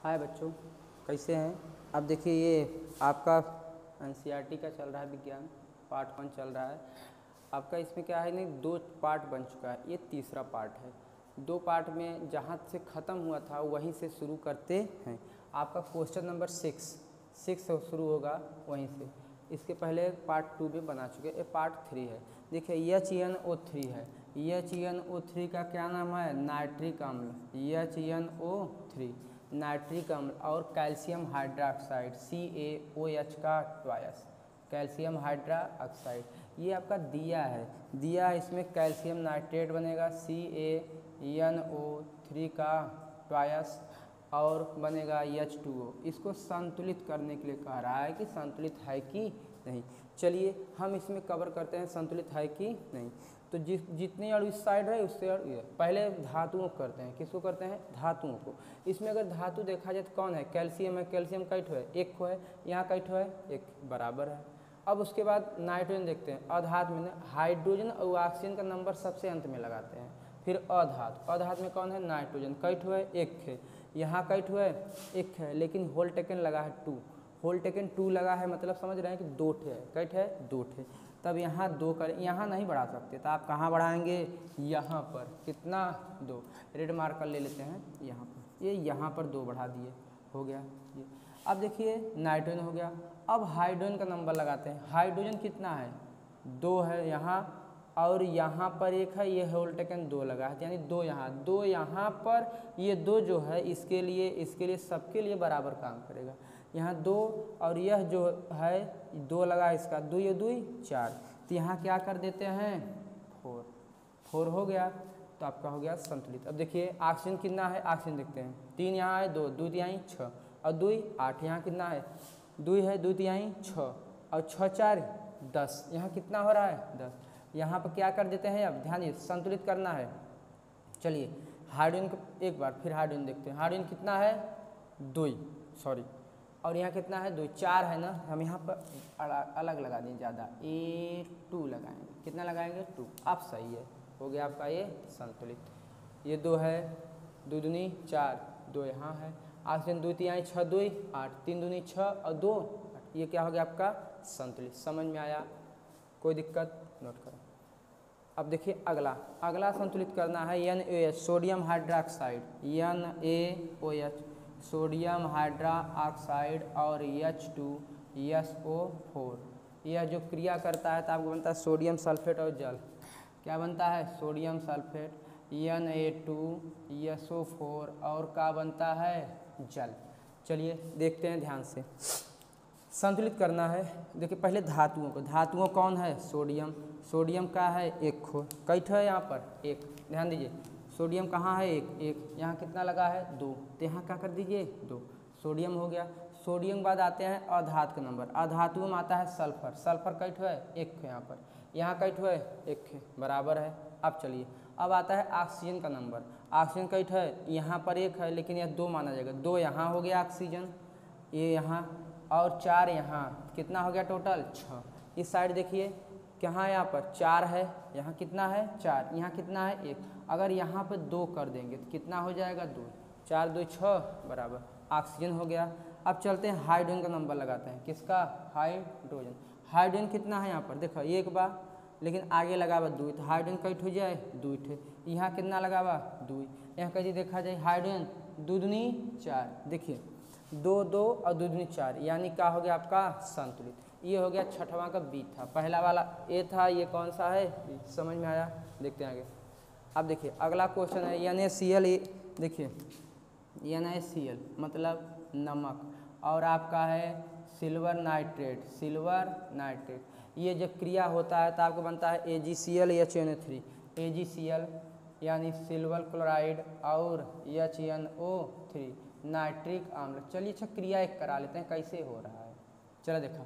हाय बच्चों, कैसे हैं। अब देखिए ये आपका एनसीईआरटी का चल रहा है, विज्ञान पार्ट 1 चल रहा है आपका। इसमें क्या है नहीं, 2 पार्ट बन चुका है, ये तीसरा पार्ट है। 2 पार्ट में जहाँ से ख़त्म हुआ था वहीं से शुरू करते हैं। आपका क्वेश्चन नंबर 6 से शुरू होगा वहीं से। इसके पहले पार्ट 2 भी बना चुके, ये पार्ट 3 है। देखिए HNO3 है, HNO3 का क्या नाम है, नाइट्रिक अम्ल, HNO3 नाइट्रिक अम्ल। और कैल्शियम हाइड्रोक्साइड CaOH का ट्वाइस, कैल्शियम हाइड्रोक्साइड, ये आपका दिया है। दिया इसमें कैल्शियम नाइट्रेट बनेगा CaNO3 का ट्वाइस और बनेगा H2O। इसको संतुलित करने के लिए कह रहा है कि संतुलित है कि नहीं। चलिए हम इसमें कवर करते हैं संतुलित है कि नहीं। तो जितनी और इस साइड है उससे और पहले धातुओं को करते हैं। किसको करते हैं, धातुओं को। इसमें अगर धातु देखा जाए तो कौन है, कैल्शियम है। कैल्शियम कई ठो है, एक ठो है, यहाँ कई ठो है, एक बराबर है। अब उसके बाद नाइट्रोजन देखते हैं। अधातु में हाइड्रोजन और ऑक्सीजन का नंबर सबसे अंत में लगाते हैं। फिर अधातु, अधातु में कौन है, नाइट्रोजन, कई ठो है, एक है। यहाँ कई ठो है, एक है, लेकिन होल टेकन लगा है 2, होल टेकन 2 लगा है, मतलब समझ रहे हैं कि 2 ठे है, कई ठे है, 2 ठे। तब यहाँ 2 कर, यहाँ नहीं बढ़ा सकते तो आप कहाँ बढ़ाएंगे, यहाँ पर। कितना, 2। रेड मार्कर ले लेते हैं यहाँ पर, ये यहाँ पर 2 बढ़ा दिए, हो गया ये। अब देखिए नाइट्रोजन हो गया। अब हाइड्रोजन का नंबर लगाते हैं। हाइड्रोजन कितना है, 2 है यहाँ, और यहाँ पर 1 है, ये होल टेकन 2 लगा है, यानी 2 यहाँ, 2 यहाँ पर। ये 2 जो है इसके लिए सबके लिए बराबर काम करेगा। यहाँ 2 और यह जो है 2 लगा, इसका 2 ये 2 4, तो यहाँ क्या कर देते हैं, 4 हो गया। तो आपका हो गया संतुलित। अब देखिए ऑक्सीजन कितना है, ऑक्सीजन देखते हैं। 3 यहाँ है, 2 2 तिहाई 6 और 2 8। यहाँ कितना है, 2 है, 2 तिहाई 6 और 6 4 10। यहाँ कितना हो रहा है, 10। यहाँ पर क्या कर देते हैं, अब ध्यान दीजिए, संतुलित करना है। चलिए हाइड्रोजन को एक बार फिर हाइड्रोजन देखते हैं। हाइड्रोजन कितना है, 2, सॉरी, और यहाँ कितना है, 2 4 है ना। हम यहाँ पर अलग लगा दें ज़्यादा, A2 लगाएंगे। कितना लगाएंगे, 2। अब सही है, हो गया आपका ये संतुलित। ये 2 है, 2 दूनी 4, 2 यहाँ है। ऑक्सीजन 2 तिहाई 6 2 8, 3 दूनी 6 और 2 8। ये क्या हो गया आपका संतुलित। समझ में आया, कोई दिक्कत, नोट करो। अब देखिए अगला संतुलित करना है NaOH, sodium hydroxide, NaOH sodium hydroxide और H2SO4। यह जो क्रिया करता है तो आपको बनता है सोडियम सल्फेट और जल। क्या बनता है, सोडियम सल्फेट, Na2SO4 और क्या बनता है, जल। चलिए देखते हैं ध्यान से। संतुलित करना है। देखिए पहले धातुओं को, धातुओं कौन है, सोडियम, सोडियम का है 1 खो, कई ठो है यहाँ पर, 1। ध्यान दीजिए सोडियम कहाँ है, 1, यहाँ कितना लगा है, 2, तो यहाँ क्या कर दीजिए, 2। सोडियम हो गया। सोडियम बाद आते हैं अधातु का नंबर। अधातु में आता है सल्फर, सल्फर कई ठो है, 1 खो यहाँ पर, यहाँ कई ठो है, 1 खो, बराबर है। अब चलिए अब आता है ऑक्सीजन का नंबर। ऑक्सीजन कई ठो है, यहाँ पर 1 है, लेकिन यह 2 माना जाएगा। 2 यहाँ हो गया ऑक्सीजन, ये यहाँ, और 4 यहाँ, कितना हो गया टोटल, 6। इस साइड देखिए कहाँ है, यहाँ पर 4 है, यहाँ कितना है, 4, यहाँ कितना है, 1। अगर यहाँ पर 2 कर देंगे तो कितना हो जाएगा, 2, 4 2 6, बराबर। ऑक्सीजन हो गया। अब चलते हैं हाइड्रोजन का नंबर लगाते हैं। किसका, हाइड्रोजन। हाइड्रोजन कितना है यहाँ पर, देखो 1 बा, लेकिन आगे लगा हुआ 2, तो हाइड्रोजन कई ठो जाए, 2 ठे। यहाँ कितना लगा हुआ, 2। यहाँ कहीं देखा जाए हाइड्रोजन 2 दूनी 4, देखिए 2 2 और 2 दूनी 4, यानी क्या हो गया आपका संतुलित। ये हो गया छठवां का बी था, पहला वाला ए था, ये कौन सा है, समझ में आया। देखते हैं आगे। अब देखिए अगला क्वेश्चन है NaCl। देखिए NaCl मतलब नमक, और आपका है सिल्वर नाइट्रेट, सिल्वर नाइट्रेट। ये जब क्रिया होता है तो आपको बनता है AgCl HNO3, AgCl यानी सिल्वर क्लोराइड और HNO3 नाइट्रिक अम्ल। चलिए अच्छा क्रिया एक करा लेते हैं कैसे हो रहा है। चलो देखो,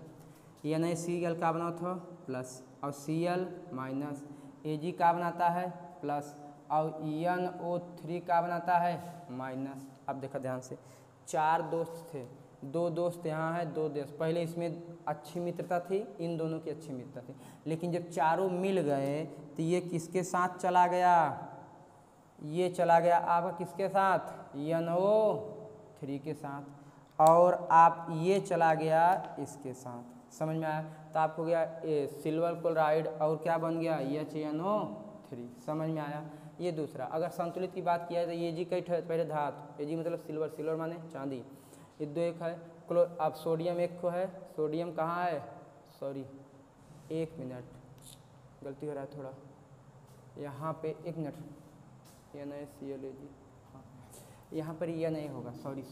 NaCl का बनाता था प्लस और Cl माइनस, Ag का बनाता है प्लस और NO3 का बनाता है माइनस। अब देखो ध्यान से, 4 दोस्त थे, 2 दोस्त यहाँ है, 2 दोस्त। पहले इसमें अच्छी मित्रता थी, इन दोनों की अच्छी मित्रता थी, लेकिन जब चारों मिल गए तो ये किसके साथ चला गया, ये चला गया आपका किसके साथ, NO3 3 के साथ, और आप ये चला गया इसके साथ, समझ में आया। तो आपको गया सिल्वर क्लोराइड और क्या बन गया HNO3, समझ में आया। ये दूसरा। अगर संतुलित की बात किया जाए तो Ag कई है पहले धातु, Ag मतलब सिल्वर, सिल्वर माने चांदी, ये 2 एक है। अब सोडियम एक को है, सोडियम कहाँ है, सॉरी 1 मिनट गलती हो रहा है थोड़ा, यहाँ पे 1 मिनट, यह नहीं ClAg, हाँ यहाँ पर यह नहीं होगा, सॉरी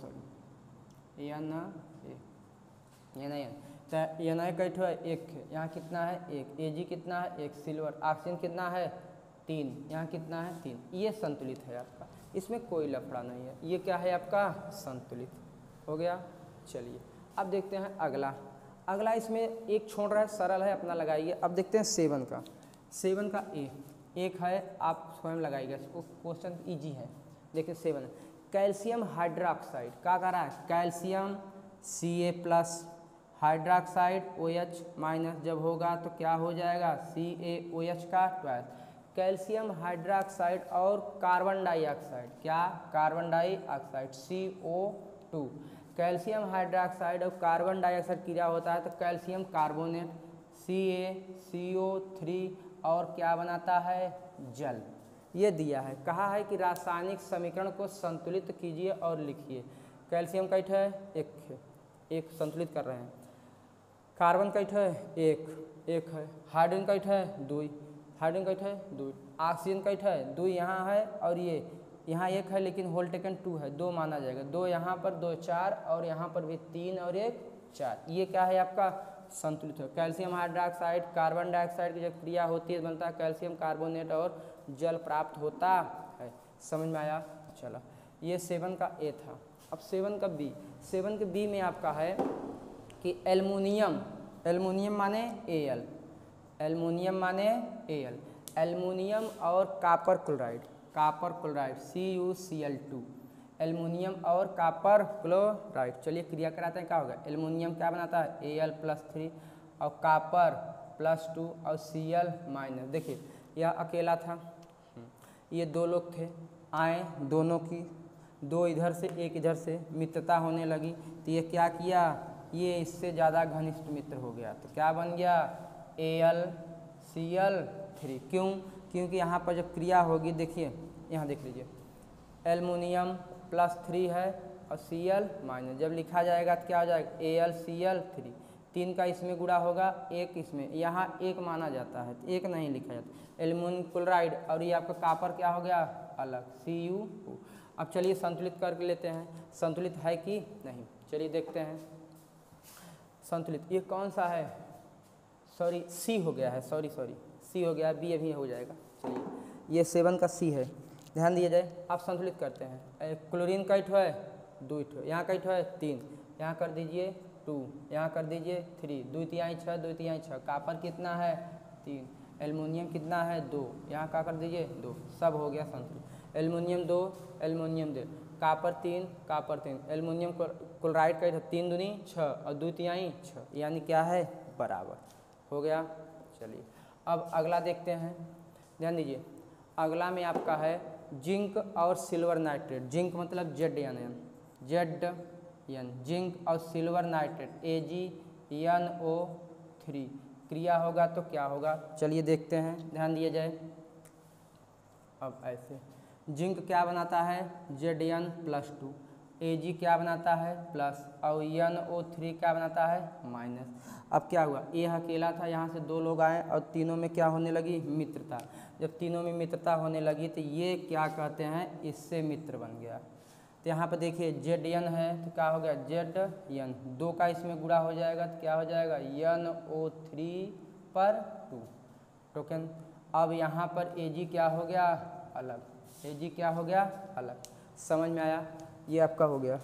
यह नहीं है, तो यह नहीं कई है, 1 है, यहाँ कितना है 1, Ag कितना है 1, सिल्वर, ऑक्सीजन कितना है 3, यहाँ कितना है 3, ये संतुलित है आपका, इसमें कोई लफड़ा नहीं है, ये क्या है आपका संतुलित हो गया। चलिए अब देखते हैं अगला इसमें एक छोड़ रहा है, सरल है, अपना लगाइए। अब देखते हैं 7 का, 7 का एक है, आप स्वयं लगाइएगा, इसको क्वेश्चन इजी है। देखिए 7 कैल्शियम हाइड्रोक्साइड, क्या कर रहा है, कैल्शियम Ca+ हाइड्रोक्साइड OH- जब होगा तो क्या हो जाएगा CaOH का 12, कैल्शियम हाइड्रोक्साइड और कार्बन डाइऑक्साइड, क्या carbon dioxide CO2, calcium hydroxide और कार्बन डाइऑक्साइड क्रिया होता है तो कैल्शियम कार्बोनेट CaCO3 और क्या बनाता है जल। ये दिया है, कहा है कि रासायनिक समीकरण को संतुलित कीजिए और लिखिए। कैल्शियम कैठ है एक संतुलित कर रहे हैं, कार्बन कैठ है एक है, हाइड्रोजन कैठ है 2, हाइड्रोजन कैठ है 2, ऑक्सीजन कैठ है 2 यहाँ है, और ये यहाँ 1 है लेकिन होल टेकन 2 है, 2 माना जाएगा, 2 यहाँ पर 2 4, और यहाँ पर भी 3 और 1 4, ये क्या है आपका संतुलित है। कैल्शियम हाइड्रोक्साइड कार्बन डाइऑक्साइड की जब क्रिया होती है बनता है कैल्शियम कार्बोनेट और जल प्राप्त होता है, समझ में आया। चलो ये 7 का A था। अब 7 का B, 7 के B में आपका है कि एल्युमिनियम माने Al, एल्युमिनियम माने Al, एल्युमिनियम और कॉपर क्लोराइड CuCl2, एल्युमिनियम और कॉपर क्लोराइड, चलिए क्रिया कराते हैं, क्या होगा एल्युमिनियम क्या बनाता है Al+3 और कॉपर +2 और Cl-, देखिए यह अकेला था, ये 2 लोग थे, आए दोनों की 2 इधर से 1 इधर से मित्रता होने लगी, तो ये क्या किया, ये इससे ज़्यादा घनिष्ठ मित्र हो गया, तो क्या बन गया AlCl3, क्योंकि यहाँ पर जब क्रिया होगी, देखिए यहाँ देख लीजिए एल्युमिनियम +3 है और Cl-, जब लिखा जाएगा तो क्या हो जाएगा AlCl3, 3 का इसमें गुणा होगा 1 इसमें, यहाँ 1 माना जाता है, 1 नहीं लिखा जाता, एल्युमिनियम क्लोराइड, और ये आपका कॉपर क्या हो गया अलग Cu। अब चलिए संतुलित करके लेते हैं, संतुलित है कि नहीं, चलिए देखते हैं संतुलित। ये कौन सा है, सॉरी C हो गया है, सॉरी C हो गया, B अभी हो जाएगा। चलिए ये 7 का C है, ध्यान दिया जाए। आप संतुलित करते हैं, क्लोरीन का इठो है 2 इठो, यहाँ का इठो है 3, यहाँ कर दीजिए 2, यहाँ कर दीजिए 3, 2 तिहाई 6, 2 तिहाई 6, कॉपर कितना है 3, एल्युमिनियम कितना है 2, यहाँ का कर दीजिए 2, सब हो गया संतुलित। Aluminium 2, aluminium 2, copper 3, aluminium chloride का 3 दूनी 6 और 2 तिहाई 6, यानी क्या है बराबर हो गया। चलिए अब अगला देखते हैं, ध्यान दीजिए, अगला में आपका है जिंक और सिल्वर नाइट्रेट, जिंक मतलब ZN, जिंक और सिल्वर नाइट्रेट AgNO3 क्रिया होगा तो क्या होगा, चलिए देखते हैं, ध्यान दिया जाए। अब ऐसे जिंक क्या बनाता है Zn+2, Ag क्या बनाता है प्लस, और NO3 क्या बनाता है माइनस। अब क्या हुआ, ये अकेला था, यहाँ से 2 लोग आए और तीनों में क्या होने लगी मित्रता, जब तीनों में मित्रता होने लगी तो ये क्या कहते हैं इससे मित्र बन गया। तो यहाँ पर देखिए Zn है तो क्या हो गया Zn, 2 का इसमें गुणा हो जाएगा तो क्या हो जाएगा NO3/2 टोकन। अब यहाँ पर Ag क्या हो गया अलग, Ag क्या हो गया अलग, समझ में आया, ये आपका हो गया।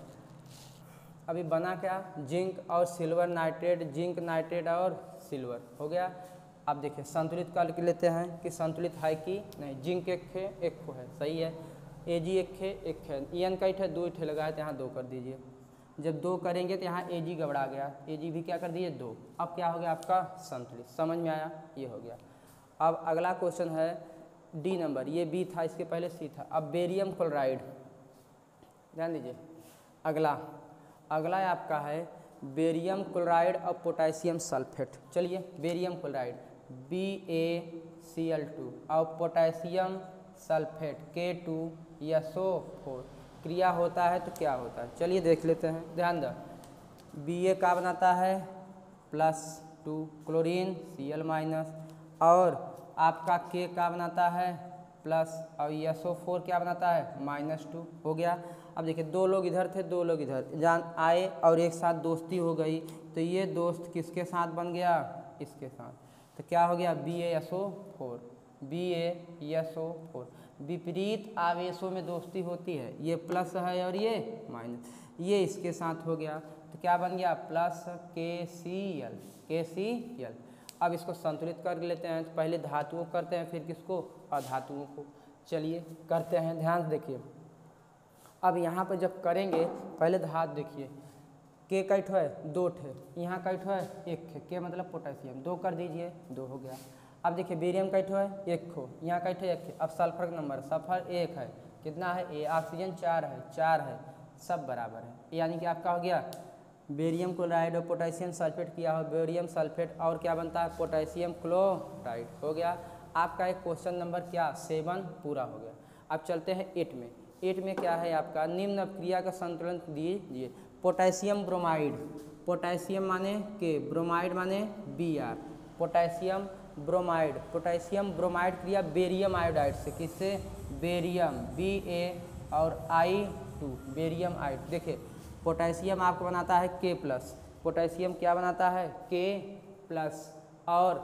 अभी बना क्या जिंक और सिल्वर नाइट्रेट, जिंक नाइट्रेट और सिल्वर हो गया। अब देखिए संतुलित कर लेते हैं कि संतुलित है कि नहीं। जिंक एक को है, सही है, Ag एक है, En का इठे 2 इठे लगाए तो यहाँ 2 कर दीजिए, जब 2 करेंगे तो यहाँ Ag गबड़ा गया, Ag भी क्या कर दीजिए 2, अब क्या हो गया आपका संतुलित, समझ में आया, ये हो गया। अब अगला क्वेश्चन है D नंबर, ये B था, इसके पहले C था। अब बेरियम क्लोराइड, ध्यान दीजिए, अगला अगला आपका है बेरियम क्लोराइड और पोटेशियम सल्फेट। चलिए बेरियम क्लोराइड BaCl2 और पोटेशियम सल्फेट K2SO4 क्रिया होता है तो क्या होता है, चलिए देख लेते हैं। ध्यान दो, Ba का बनाता है +2 क्लोरीन Cl- और आपका K का बनाता है प्लस और SO4 क्या बनाता है -2 हो गया। अब देखिए दो लोग इधर थे, दो लोग इधर जान आए और एक साथ दोस्ती हो गई, तो ये दोस्त किसके साथ बन गया, इसके साथ, तो क्या हो गया BaSO4 BaSO4। विपरीत आवेशों में दोस्ती होती है, ये प्लस है और ये माइनस, ये इसके साथ हो गया तो क्या बन गया KCl। अब इसको संतुलित कर लेते हैं, तो पहले धातुओं को करते हैं फिर किसको, अधातुओं को। चलिए करते हैं, ध्यान से देखिए। अब यहाँ पर जब करेंगे पहले धातु देखिए, K का ठो है 2 ठे, यहाँ का ठो है 1 ठे, K मतलब पोटेशियम 2 कर दीजिए 2 हो गया। अब देखिए बेरियम का ठो है 1 खो, यहाँ का ठो 1 ठे। अब सल्फर का नंबर, सल्फर 1 है, कितना है A, ऑक्सीजन 4 है, सब बराबर है, यानी कि आपका हो गया बेरियम क्लोराइड और पोटेशियम सल्फेट किया हो बेरियम सल्फेट और क्या बनता है पोटेशियम क्लोराइड हो गया। आपका एक क्वेश्चन नंबर क्या 7 पूरा हो गया। अब चलते हैं 8 में। 8 में क्या है आपका, निम्न अपक्रिया का संतुलन दीजिए। पोटेशियम ब्रोमाइड, पोटेशियम माने के, ब्रोमाइड माने Br, पोटेशियम ब्रोमाइड क्रिया बेरियम आयोडाइड से, किससे, बेरियम Ba और I2 बेरियम आइड। देखिए पोटेशियम आपको बनाता है K+, पोटेशियम क्या बनाता है K+, और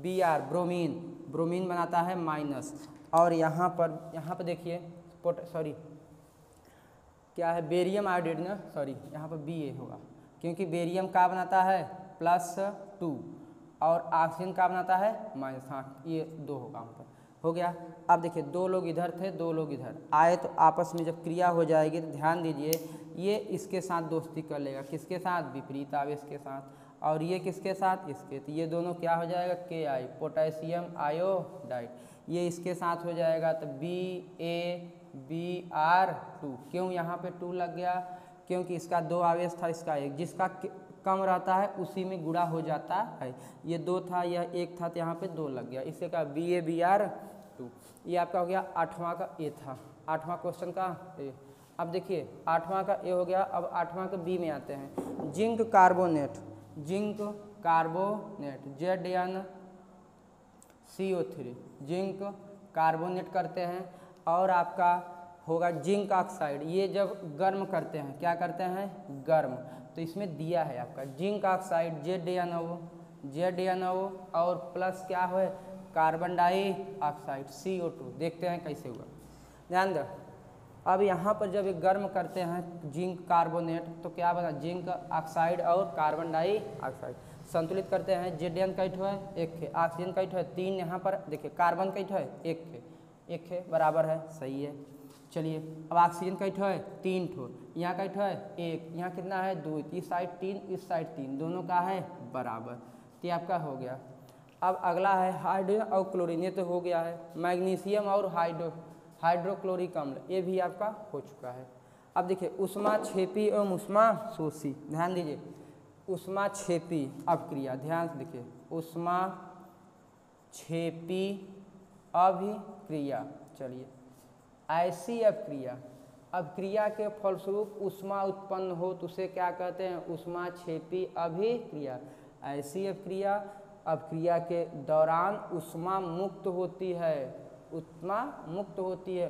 Br ब्रोमीन बनाता है माइनस। और यहाँ पर देखिए क्या है बेरियम आयोडाइड ना, यहाँ पर Ba होगा, क्योंकि बेरियम का बनाता है +2 और ऑक्सीजन का बनाता है -, हाँ ये 2 होगा यहाँ पर हो गया। अब देखिए दो लोग इधर थे, दो लोग इधर आए, तो आपस में जब क्रिया हो जाएगी तो ध्यान दीजिए ये इसके साथ दोस्ती कर लेगा, किसके साथ, विपरीत आवेश के साथ, और ये किसके साथ, इसके, तो ये दोनों क्या हो जाएगा Ki पोटेशियम आयोडाइड, ये इसके साथ हो जाएगा तो BaBr2। क्यों यहाँ पे 2 लग गया, क्योंकि इसका 2 आवेश था, इसका 1, जिसका कम रहता है उसी में गुणा हो जाता है। ये 2 था, यह 1 था, तो यहाँ पे 2 लग गया, इससे का BaBr2। ये आपका हो गया 8वां का ए था, 8वां क्वेश्चन का ए। अब देखिए 8वां का ए हो गया, अब 8वां का बी में आते हैं। Zinc carbonate ZnCO3 zinc carbonate करते हैं, और आपका होगा जिंक ऑक्साइड, ये जब गर्म करते हैं, क्या करते हैं गर्म, तो इसमें दिया है आपका जिंक ऑक्साइड ZnO और प्लस क्या है कार्बन डाइऑक्साइड CO2। देखते हैं कैसे हुआ, ध्यान दो। अब यहाँ पर जब ये गर्म करते हैं जिंक कार्बोनेट, तो क्या बना जिंक ऑक्साइड और कार्बन डाइऑक्साइड। संतुलित करते हैं, Zn का ठो है 1 है, ऑक्सीजन का ठो है 3, यहाँ पर देखिए कार्बन का ठो है 1 है, बराबर है, सही है। चलिए अब ऑक्सीजन का ठो है 3 ठो, यहाँ का ठो है 1, यहाँ कितना है 2, इस साइड 3 इस साइड 3, दोनों का है बराबर, तो आपका हो गया। अब अगला है हाइड्रोजन और क्लोरीन, ये तो हो गया है। मैग्नीशियम और हाइड्रोक्लोरिक अम्ल, ये भी आपका हो चुका है। अब देखिए ऊष्माक्षेपी एवं ऊष्माशोषी, ध्यान दीजिए ऊष्माक्षेपी अपक्रिया, ध्यान से देखिए ऊष्माक्षेपी अभिक्रिया। चलिए ऐसी अपक्रिया के फलस्वरूप ऊष्मा उत्पन्न हो तो उसे क्या कहते हैं ऊष्माक्षेपी अभिक्रिया। ऐसी अपक्रिया के दौरान ऊष्मा मुक्त होती है,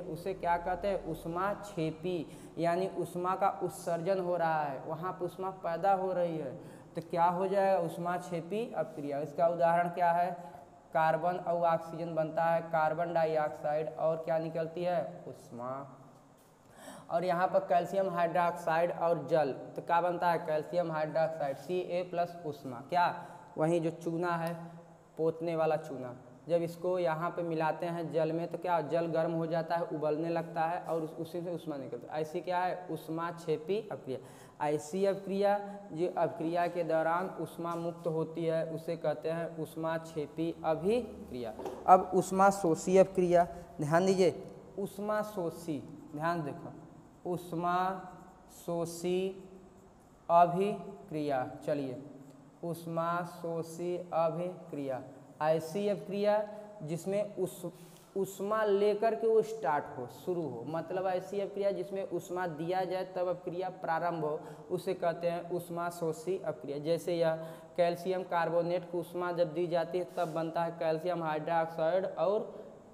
उसे क्या कहते हैं ऊष्माक्षेपी, यानी ऊष्मा का उत्सर्जन हो रहा है, वहाँ पर ऊष्मा पैदा हो रही है, तो क्या हो जाएगा ऊष्माक्षेपी अपक्रिया। इसका उदाहरण क्या है, कार्बन और ऑक्सीजन बनता है, कार्बन डाइऑक्साइड और क्या निकलती है ऊष्मा। और यहाँ पर कैल्शियम हाइड्रोक्साइड और जल, तो क्या बनता है कैल्शियम हाइड्रोक्साइड Ca+ ऊष्मा, क्या वहीं जो चूना है पोतने वाला चूना, जब इसको यहाँ पे मिलाते हैं जल में तो क्या जल गर्म हो जाता है, उबलने लगता है और उसी से ऊष्मा निकलती है। ऐसी क्या है ऊष्माक्षेपी अपक्रिया। ऐसी अपक्रिया जो अपक्रिया के दौरान ऊष्मा मुक्त होती है उसे कहते हैं ऊष्माक्षेपी अभिक्रिया। अब ऊष्माशोषी अपक्रिया, ध्यान दीजिए ऊष्माशोषी, ध्यान देखो ऊष्माशोषी शोषी अभिक्रिया। चलिए, ऊष्माशोषी अभिक्रिया ऐसी अभिक्रिया जिसमें ऊष्मा लेकर के वो स्टार्ट हो, शुरू हो, मतलब ऐसी अभिक्रिया जिसमें ऊष्मा दिया जाए तब अभिक्रिया प्रारंभ हो, उसे कहते हैं ऊष्माशोषी अभिक्रिया। जैसे यह कैल्शियम कार्बोनेट को ऊष्मा जब दी जाती है तब बनता है कैल्शियम हाइड्रोक्साइड और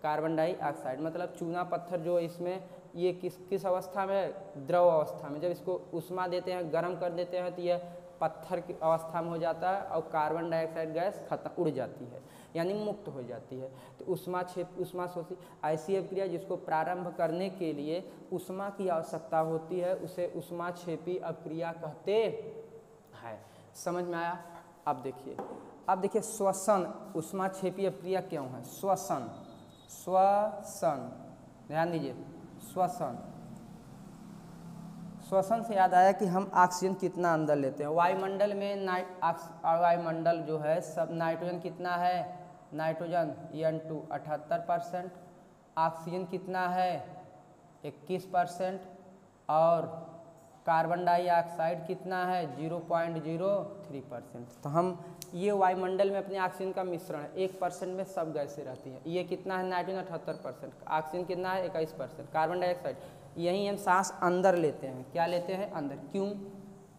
कार्बन डाइऑक्साइड। मतलब चूना पत्थर जो इसमें ये किस अवस्था में है, द्रव अवस्था में। जब इसको ऊष्मा देते हैं, गर्म कर देते हैं, तो यह पत्थर की अवस्था में हो जाता है और कार्बन डाइऑक्साइड गैस खत्म, उड़ जाती है, यानी मुक्त हो जाती है। तो ऊष्माशोषी ऐसी अभिक्रिया जिसको प्रारंभ करने के लिए ऊष्मा की आवश्यकता होती है, उसे ऊष्माक्षेपी अभिक्रिया कहते हैं। समझ में आया? अब देखिए श्वसन ऊष्माक्षेपी अभिक्रिया क्यों है? श्वसन ध्यान दीजिए, श्वसन से याद आया कि हम ऑक्सीजन कितना अंदर लेते हैं। वायुमंडल में वायुमंडल जो है सब नाइट्रोजन कितना है, नाइट्रोजन N2 78%, ऑक्सीजन कितना है 21% और कार्बन डाइऑक्साइड कितना है 0.03%। तो हम ये वायुमंडल में अपने ऑक्सीजन का मिश्रण है, 1% में सब गैसें रहती हैं। ये कितना है नाइट्रोजन 78%, ऑक्सीजन कितना है 21%, कार्बन डाइऑक्साइड। यही हम सांस अंदर लेते हैं। क्या लेते हैं? अंदर। क्यों?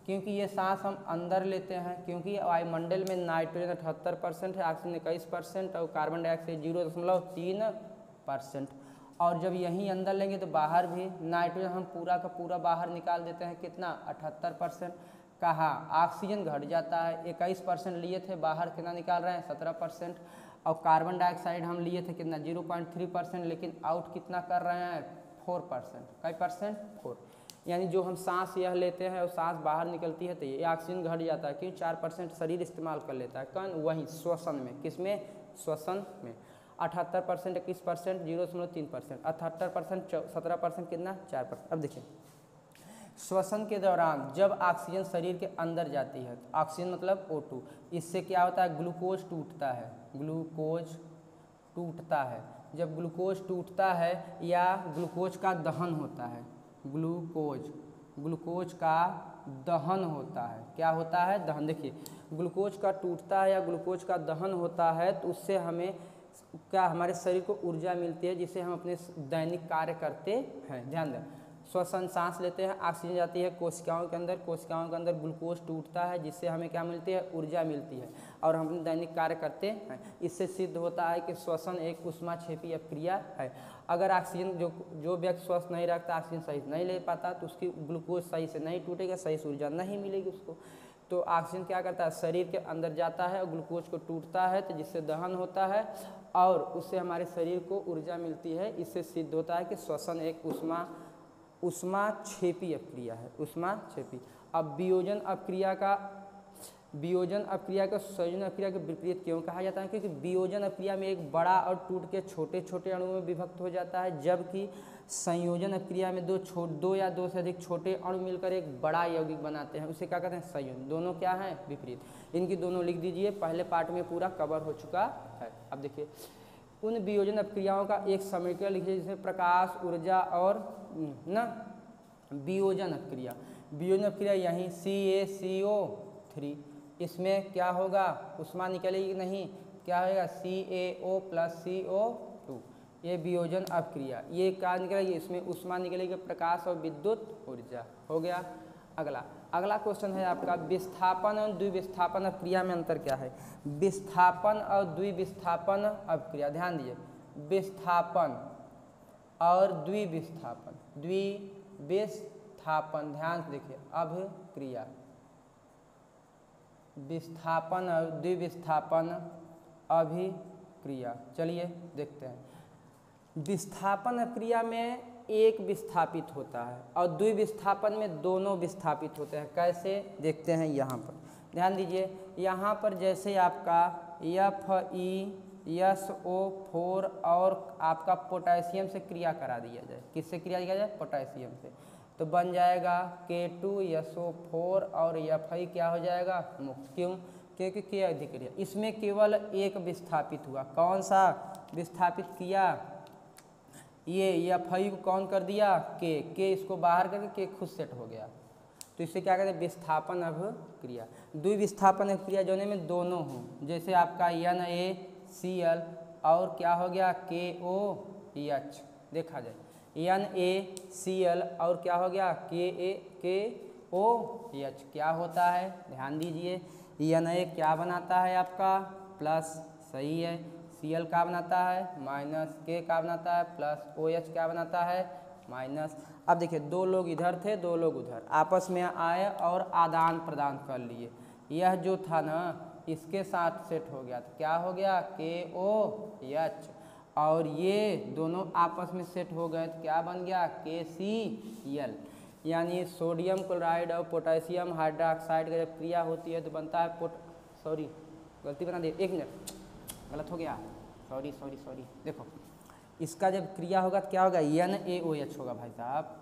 क्योंकि ये सांस हम अंदर लेते हैं, क्योंकि वायुमंडल में नाइट्रोजन 78% है, ऑक्सीजन 21% और कार्बन डाइऑक्साइड 0.3%। और जब यहीं अंदर लेंगे तो बाहर भी नाइट्रोजन हम पूरा का पूरा बाहर निकाल देते हैं। कितना? 78%। कहाँ? ऑक्सीजन घट जाता है, 21% लिए थे, बाहर कितना निकाल रहे हैं 17%। और कार्बन डाइऑक्साइड हम लिए थे कितना 0.3%, लेकिन आउट कितना कर रहे हैं 4%। कई परसेंट? 4। यानी जो हम सांस यह लेते हैं और सांस बाहर निकलती है तो ये ऑक्सीजन घट जाता है। क्यों? 4% शरीर इस्तेमाल कर लेता है। कौन? वहीं श्वसन में। किसमें? श्वसन में। 78%, 21%, 0.3%, 78%, 17% कितना 4%। अब देखिए श्वसन के दौरान जब ऑक्सीजन शरीर के अंदर जाती है, ऑक्सीजन मतलब O2, इससे क्या होता है? ग्लूकोज टूटता है, ग्लूकोज टूटता है। जब ग्लूकोज टूटता है या ग्लूकोज का दहन होता है, ग्लूकोज का दहन होता है। क्या होता है? दहन। देखिए ग्लूकोज का टूटता है या ग्लूकोज का दहन होता है तो उससे हमें क्या, हमारे शरीर को ऊर्जा मिलती है जिससे हम अपने दैनिक कार्य करते हैं। ध्यान दें, श्वसन सांस लेते हैं, ऑक्सीजन जाती है कोशिकाओं के अंदर, कोशिकाओं के अंदर ग्लूकोज टूटता है जिससे हमें क्या मिलती है? ऊर्जा मिलती है और हम अपने दैनिक कार्य करते हैं। इससे सिद्ध होता है कि श्वसन एक ऊष्माक्षेपी अभिक्रिया है। अगर ऑक्सीजन जो व्यक्ति स्वस्थ नहीं रखता, ऑक्सीजन सही से नहीं ले पाता तो उसकी ग्लूकोज सही से नहीं टूटेगा, सही से ऊर्जा नहीं मिलेगी उसको। तो ऑक्सीजन क्या करता है? शरीर के अंदर जाता है और ग्लूकोज को टूटता है तो जिससे दहन होता है और उससे हमारे शरीर को ऊर्जा मिलती है। इससे सिद्ध होता है कि श्वसन एक ऊष्माक्षेपी अभिक्रिया है, ऊष्माक्षेपी। अब वियोजन अभिक्रिया को संयोजन अभिक्रिया के विपरीत क्यों कहा जाता है? क्योंकि वियोजन अभिक्रिया में एक बड़ा और टूट के छोटे छोटे अणुओं में विभक्त हो जाता है, जबकि संयोजन अभिक्रिया में दो या दो से अधिक छोटे अणु मिलकर एक बड़ा यौगिक बनाते हैं, उसे क्या कहते हैं? संयोजन। दोनों क्या हैं? विपरीत। इनकी दोनों लिख दीजिए, पहले पार्ट में पूरा कवर हो चुका है। अब देखिए उन वियोजन अभिक्रियाओं का एक समीकरण लिखिए जिसमें प्रकाश, ऊर्जा और वियोजन अभिक्रिया। वियोजन अभिक्रिया यहीं CaCO3, इसमें क्या होगा? ऊष्मा निकलेगी नहीं, क्या होगा? CaO + CO2। ये वियोजन अभिक्रिया, ये क्या निकलेगी? इसमें ऊष्मा निकलेगी, प्रकाश और विद्युत ऊर्जा। हो गया। अगला क्वेश्चन है आपका, विस्थापन और द्विविस्थापन अभिक्रिया में अंतर क्या है? विस्थापन और द्विविस्थापन अभिक्रिया, ध्यान दीजिए, विस्थापन और द्विविस्थापन, ध्यान से देखिए, अभिक्रिया, विस्थापन और द्विविस्थापन अभिक्रिया। चलिए देखते हैं। विस्थापन अभिक्रिया में एक विस्थापित होता है और द्विविस्थापन में दोनों विस्थापित होते हैं। कैसे? देखते हैं। यहाँ पर ध्यान दीजिए, यहाँ पर जैसे आपका FeSO4 और आपका पोटेशियम से क्रिया करा दिया जाए। किससे क्रिया किया जाए? पोटेशियम से। तो बन जाएगा K2SO4 और Fe क्या हो जाएगा? मुक्त। क्यों? क्योंकि क्या अधिक क्रिया, इसमें केवल एक विस्थापित हुआ। कौन सा विस्थापित किया? ये Fe को कौन कर दिया? K इसको बाहर करके K खुद सेट हो गया। तो इसे क्या कहते हैं, विस्थापन अभिक्रिया। द्विविस्थापन अभिक्रिया जोने में दोनों हों, जैसे आपका NaCl और क्या हो गया KOH, देखा जाए NaCl और क्या हो गया KOH, क्या होता है, ध्यान दीजिए, Na क्या बनाता है आपका प्लस, सही है, Cl क्या बनाता है माइनस, K क्या बनाता है प्लस, OH क्या बनाता है माइनस। अब देखिए दो लोग इधर थे, दो लोग उधर, आपस में आए और आदान प्रदान कर लिए। यह जो था ना इसके साथ सेट हो गया, तो क्या हो गया KOH, और ये दोनों आपस में सेट हो गए तो क्या बन गया KCl। यानी सोडियम क्लोराइड और पोटेशियम हाइड्रोक्साइड का जब क्रिया होती है तो बनता है सॉरी गलती बना दी, 1 मिनट गलत हो गया, सॉरी, देखो इसका जब क्रिया होगा तो क्या होगा NaOH होगा, भाई साहब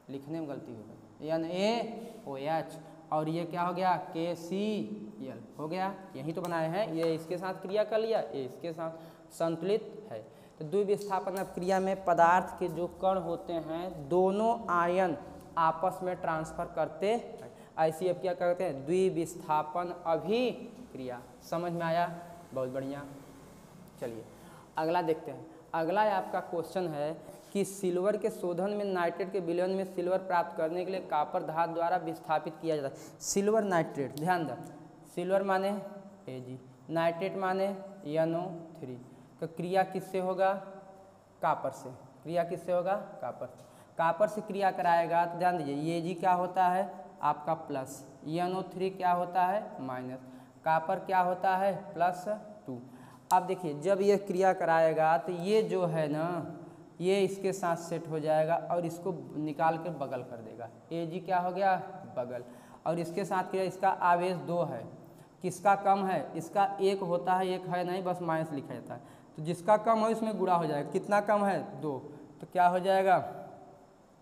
लिखने में गलती होगा, NaOH, और ये क्या हो गया KCl हो गया, यही तो बनाए हैं, ये इसके साथ क्रिया कर लिया, ये इसके साथ संतुलित है। तो द्विविस्थापन क्रिया में पदार्थ के जो कण होते हैं दोनों आयन आपस में ट्रांसफर करते हैं, ऐसी अब क्या कहते हैं द्विविस्थापन अभिक्रिया। समझ में आया, बहुत बढ़िया। चलिए अगला देखते हैं। अगला आपका क्वेश्चन है कि सिल्वर के शोधन में नाइट्रेट के विलयन में सिल्वर प्राप्त करने के लिए कॉपर धातु द्वारा विस्थापित किया जाता है। सिल्वर नाइट्रेट, ध्यान दें, सिल्वर माने Ag, नाइट्रेट माने NO3, तो क्रिया किससे होगा कॉपर से, क्रिया किससे होगा कॉपर से क्रिया कराएगा तो ध्यान दीजिए Ag क्या होता है आपका प्लस, NO3 क्या होता है माइनस, कॉपर क्या होता है +2। अब देखिए जब ये क्रिया कराएगा तो ये जो है ना ये इसके साथ सेट हो जाएगा और इसको निकाल कर बगल कर देगा, Ag क्या हो गया बगल, और इसके साथ क्या, इसका आवेश 2 है, किसका कम है, इसका 1 होता है, 1 है नहीं, बस माइनस लिखा जाता है, तो जिसका कम है इसमें गुणा हो जाएगा, कितना कम है 2, तो क्या हो जाएगा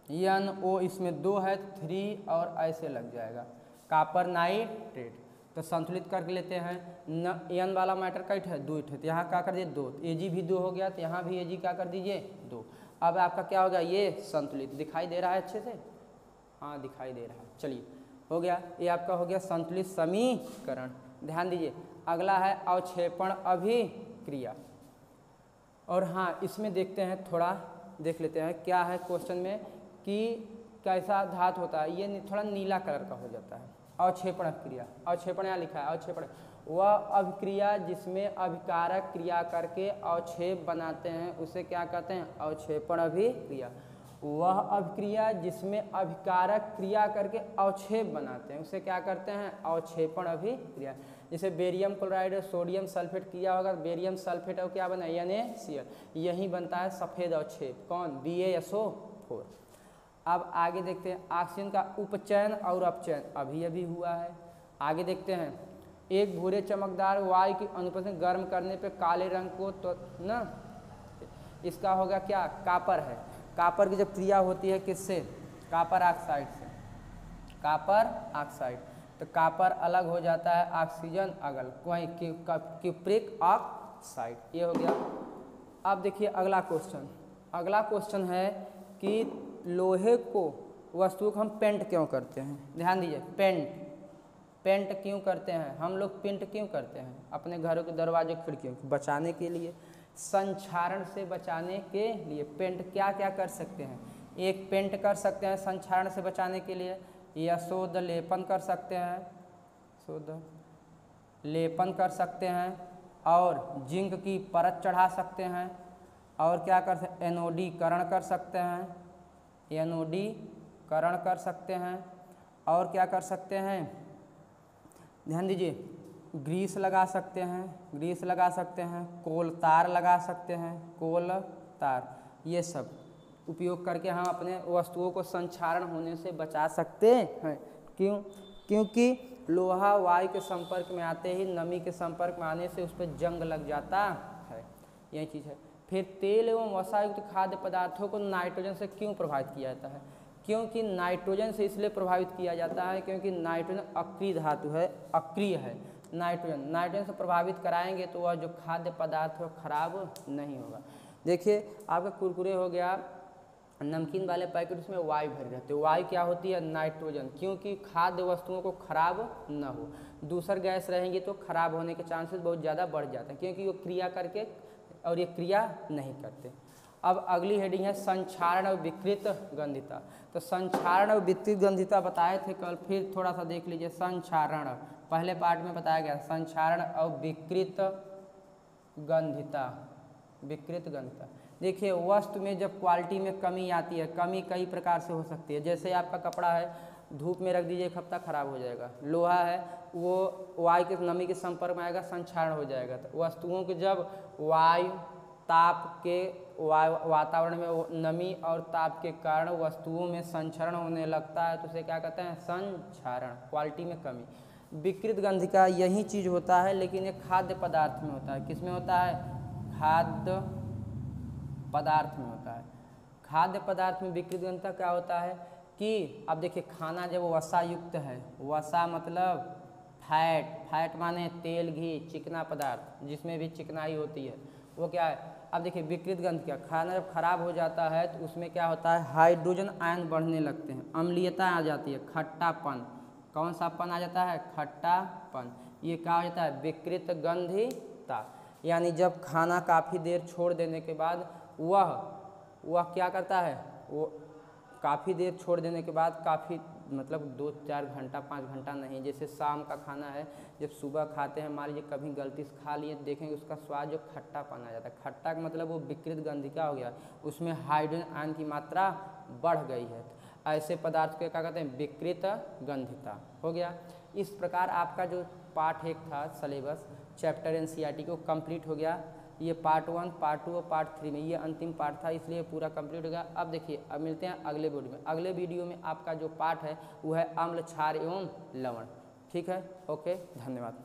NO, इसमें 2 है 3 और ऐसे लग जाएगा कॉपर नाइट्रेट। तो संतुलित कर लेते हैं, N वाला मैटर का है 2 है, तो यहाँ क्या कर दिए 2, Ag भी 2 हो गया, तो यहाँ भी Ag क्या कर दीजिए 2। अब आपका क्या होगा ये संतुलित, दिखाई दे रहा है अच्छे से, हाँ दिखाई दे रहा है, चलिए हो गया, ये आपका हो गया संतुलित समीकरण। ध्यान दीजिए अगला है अवक्षेपण अभिक्रिया, और हाँ इसमें देखते हैं, थोड़ा देख लेते हैं क्या है क्वेश्चन में कि कैसा धातु होता है, ये थोड़ा नीला कलर का हो जाता है। अवक्षेपण अभिक्रिया, अवक्षेपण यहाँ लिखा है अवक्षेपण, वह अभिक्रिया जिसमें अभिकारक क्रिया करके अवक्षेप बनाते हैं उसे क्या कहते हैं अवक्षेपण अभिक्रिया। वह अभिक्रिया जिसमें अभिकारक क्रिया करके अवक्षेप बनाते हैं उसे क्या करते हैं अवक्षेपण अभिक्रिया। जैसे बेरियम क्लोराइड सोडियम सल्फेट किया होगा, बेरियम सल्फेट और क्या बना NaCl, यही बनता है सफ़ेद अवक्षेप, कौन BaSO4। अब आगे देखते हैं ऑक्सीजन का उपचयन और अपचयन, अभी हुआ है। आगे देखते हैं, एक भूरे चमकदार वायु की अनुपस्थिति गर्म करने पे काले रंग को तो ना, इसका होगा क्या कॉपर है, कॉपर की जब क्रिया होती है किससे कॉपर ऑक्साइड से, कॉपर ऑक्साइड, तो कॉपर अलग हो जाता है, ऑक्सीजन अगल, वहीं क्यूप्रिक ऑक्साइड, ये हो गया। अब देखिए अगला क्वेश्चन है कि लोहे को वस्तु को हम पेंट क्यों करते हैं, ध्यान दीजिए पेंट क्यों करते हैं हम लोग, पेंट क्यों करते हैं अपने घरों के दरवाजे खिड़कियों को बचाने के लिए, संक्षारण से बचाने के लिए। पेंट क्या क्या कर सकते हैं, एक पेंट कर सकते हैं संक्षारण से बचाने के लिए, या शोध लेपन कर सकते हैं, शोध लेपन कर सकते हैं, और जिंक की परत चढ़ा सकते हैं, और क्या कर सकते हैं एनोडीकरण कर सकते हैं, एनोडीकरण कर सकते हैं, और क्या कर सकते हैं ध्यान दीजिए ग्रीस लगा सकते हैं, कोल तार लगा सकते हैं, कोल तार, ये सब उपयोग करके हम अपने वस्तुओं को संक्षारण होने से बचा सकते हैं। क्योंकि लोहा वायु के संपर्क में आते ही नमी के संपर्क में आने से उस पर जंग लग जाता है, यही चीज़ है। फिर तेल एवं वसायुक्त खाद्य पदार्थों को नाइट्रोजन से क्यों प्रभावित किया जाता है, क्योंकि नाइट्रोजन से इसलिए प्रभावित किया जाता है क्योंकि नाइट्रोजन अक्रिय धातु है, अक्रिय है। नाइट्रोजन से प्रभावित कराएंगे तो वह जो खाद्य पदार्थ है खराब नहीं होगा। देखिए आपका कुरकुरे हो गया नमकीन वाले पैकेट उसमें वायु भरी रहती है। वायु क्या होती है? नाइट्रोजन, क्योंकि खाद्य वस्तुओं को खराब न हो। दूसर गैस रहेंगी तो खराब होने के चांसेस बहुत ज़्यादा बढ़ जाते हैं, क्योंकि वो क्रिया करके और ये क्रिया नहीं करते। अब अगली हेडिंग है संक्षारण और विकृत गंधिता। तो संक्षारण और विकृत गंधिता बताए थे कल, फिर थोड़ा सा देख लीजिए। संक्षारण पहले पार्ट में बताया गया, संक्षारण और विकृत गंधिता। विकृत गंधिता देखिए, वस्तु में जब क्वालिटी में कमी आती है, कमी कई प्रकार से हो सकती है। जैसे आपका कपड़ा है, धूप में रख दीजिए, एक हफ्ता खराब हो जाएगा। लोहा है, वो वायु के नमी के संपर्क में आएगा, संक्षारण हो जाएगा। तो वस्तुओं के जब वायु ताप के वातावरण में नमी और ताप के कारण वस्तुओं में संक्षारण होने लगता है, तो उसे क्या कहते हैं? संक्षारण, क्वालिटी में कमी। विकृत गंध का यही चीज़ होता है, लेकिन ये खाद्य पदार्थ में होता है। किस में होता है? खाद्य पदार्थ में होता है। खाद्य पदार्थ में विकृत गंधता क्या होता है कि अब देखिए, खाना जब वसा युक्त है, वसा मतलब फैट, फैट माने तेल, घी, चिकना पदार्थ जिसमें भी चिकनाई होती है, वो क्या है? अब देखिए, विकृत गंध क्या, खाना जब खराब हो जाता है तो उसमें क्या होता है? हाइड्रोजन आयन बढ़ने लगते हैं, अम्लीयता आ जाती है, खट्टापन। कौन सा पन आ जाता है? खट्टापन। ये क्या हो जाता है? विकृत गंधिता। यानी जब खाना काफ़ी देर छोड़ देने के बाद वह क्या करता है? वो काफ़ी देर छोड़ देने के बाद, काफ़ी मतलब 2-4 घंटा 5 घंटा नहीं, जैसे शाम का खाना है, जब सुबह खाते हैं, मान लीजिए कभी गलती से खा लिए, देखेंगे उसका स्वाद जो खट्टापन आ जाता है। खट्टा का मतलब वो विकृत गंधिका हो गया, उसमें हाइड्रोजन आयन की मात्रा बढ़ गई है। ऐसे पदार्थ को क्या कहते हैं? विकृत गंधिता हो गया। इस प्रकार आपका जो पार्ट 1 था सिलेबस चैप्टर एनसीईआरटी को कंप्लीट हो गया। ये पार्ट 1, पार्ट 2 और पार्ट 3 में ये अंतिम पार्ट था, इसलिए पूरा कंप्लीट हो गया। अब देखिए, अब मिलते हैं अगले वीडियो में। अगले वीडियो में आपका जो पार्ट है वो है अम्ल, क्षार एवं लवण। ठीक है, ओके, धन्यवाद।